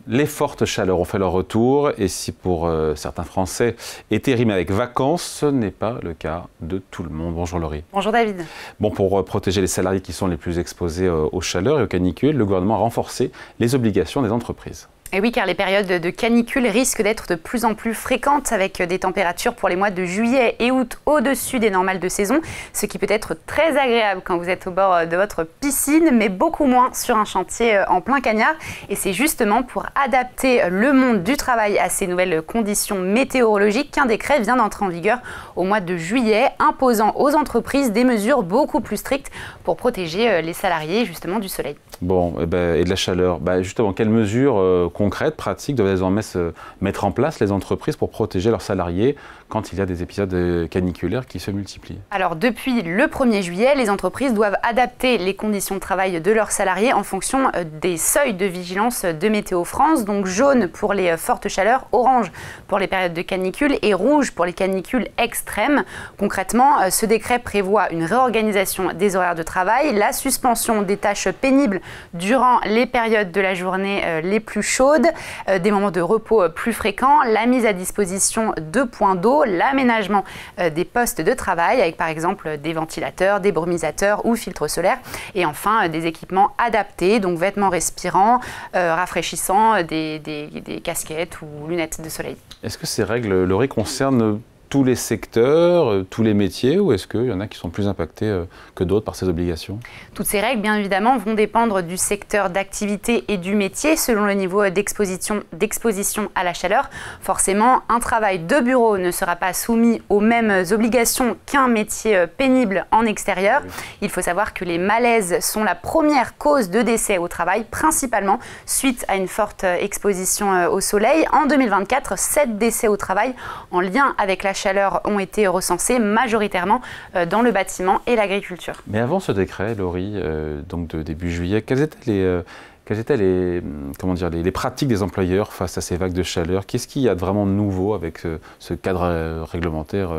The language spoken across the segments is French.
Les fortes chaleurs ont fait leur retour et si pour certains Français, été rime avec vacances, ce n'est pas le cas de tout le monde. Bonjour Laurie. Bonjour David. Bon, pour protéger les salariés qui sont les plus exposés aux chaleurs et aux canicules, le gouvernement a renforcé les obligations des entreprises. Et oui, car les périodes de canicule risquent d'être de plus en plus fréquentes avec des températures pour les mois de juillet et août au-dessus des normales de saison, ce qui peut être très agréable quand vous êtes au bord de votre piscine, mais beaucoup moins sur un chantier en plein cagnard. Et c'est justement pour adapter le monde du travail à ces nouvelles conditions météorologiques qu'un décret vient d'entrer en vigueur au mois de juillet, imposant aux entreprises des mesures beaucoup plus strictes pour protéger les salariés justement du soleil. Bon, et de la chaleur. Justement, quelles mesures concrètes, pratiques doivent désormais se mettre en place les entreprises pour protéger leurs salariés quand il y a des épisodes caniculaires qui se multiplient? Alors, depuis le 1er juillet, les entreprises doivent adapter les conditions de travail de leurs salariés en fonction des seuils de vigilance de Météo France. Donc, jaune pour les fortes chaleurs, orange pour les périodes de canicule et rouge pour les canicules extrêmes. Concrètement, ce décret prévoit une réorganisation des horaires de travail, la suspension des tâches pénibles durant les périodes de la journée les plus chaudes, des moments de repos plus fréquents, la mise à disposition de points d'eau, l'aménagement des postes de travail avec par exemple des ventilateurs, des brumisateurs ou filtres solaires et enfin des équipements adaptés, donc vêtements respirants, rafraîchissants, des casquettes ou lunettes de soleil. Est-ce que ces règles, Laurie, concernent tous les secteurs, tous les métiers, ou est-ce qu'il y en a qui sont plus impactés que d'autres par ces obligations? Toutes ces règles, bien évidemment, vont dépendre du secteur d'activité et du métier selon le niveau d'exposition à la chaleur. Forcément, un travail de bureau ne sera pas soumis aux mêmes obligations qu'un métier pénible en extérieur. Oui. Il faut savoir que les malaises sont la première cause de décès au travail, principalement suite à une forte exposition au soleil. En 2024, 7 décès au travail en lien avec la chaleur ont été recensés majoritairement dans le bâtiment et l'agriculture. Mais avant ce décret, Laurie, donc de début juillet, quelles étaient les pratiques des employeurs face à ces vagues de chaleur? Qu'est-ce qu'il y a de vraiment nouveau avec ce cadre réglementaire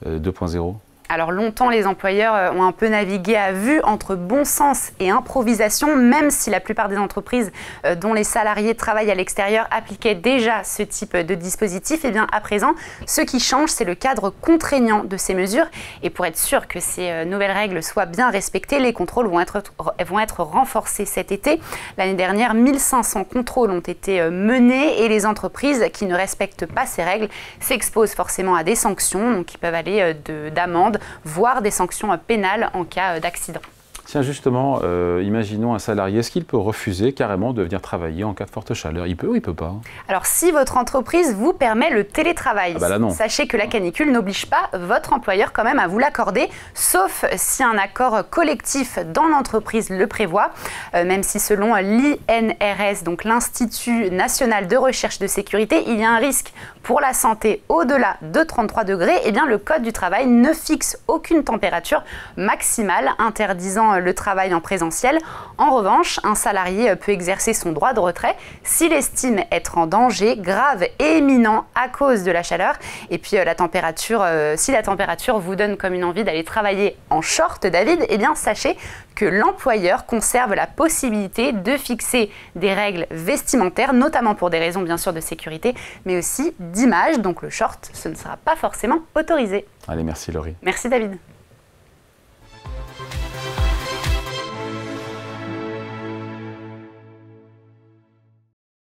2.0? Alors longtemps, les employeurs ont un peu navigué à vue entre bon sens et improvisation, même si la plupart des entreprises dont les salariés travaillent à l'extérieur appliquaient déjà ce type de dispositif. Et bien à présent, ce qui change, c'est le cadre contraignant de ces mesures. Et pour être sûr que ces nouvelles règles soient bien respectées, les contrôles vont être renforcés cet été. L'année dernière, 1500 contrôles ont été menés et les entreprises qui ne respectent pas ces règles s'exposent forcément à des sanctions, donc qui peuvent aller d'amende, voire des sanctions pénales en cas d'accident. Tiens, justement, imaginons un salarié, est-ce qu'il peut refuser carrément de venir travailler en cas de forte chaleur? Il peut ou il ne peut pas? Alors, si votre entreprise vous permet le télétravail, sachez que la canicule n'oblige pas votre employeur quand même à vous l'accorder, sauf si un accord collectif dans l'entreprise le prévoit, même si selon l'INRS, donc l'Institut National de Recherche de Sécurité, il y a un risque pour la santé au-delà de 33 degrés, eh bien le Code du travail ne fixe aucune température maximale interdisant le travail en présentiel. En revanche, un salarié peut exercer son droit de retrait s'il estime être en danger grave et imminent à cause de la chaleur. Et puis si la température vous donne comme une envie d'aller travailler en short, David, eh bien sachez que l'employeur conserve la possibilité de fixer des règles vestimentaires, notamment pour des raisons bien sûr de sécurité, mais aussi d'image. Donc le short, ce ne sera pas forcément autorisé. Allez, merci Laurie. Merci David.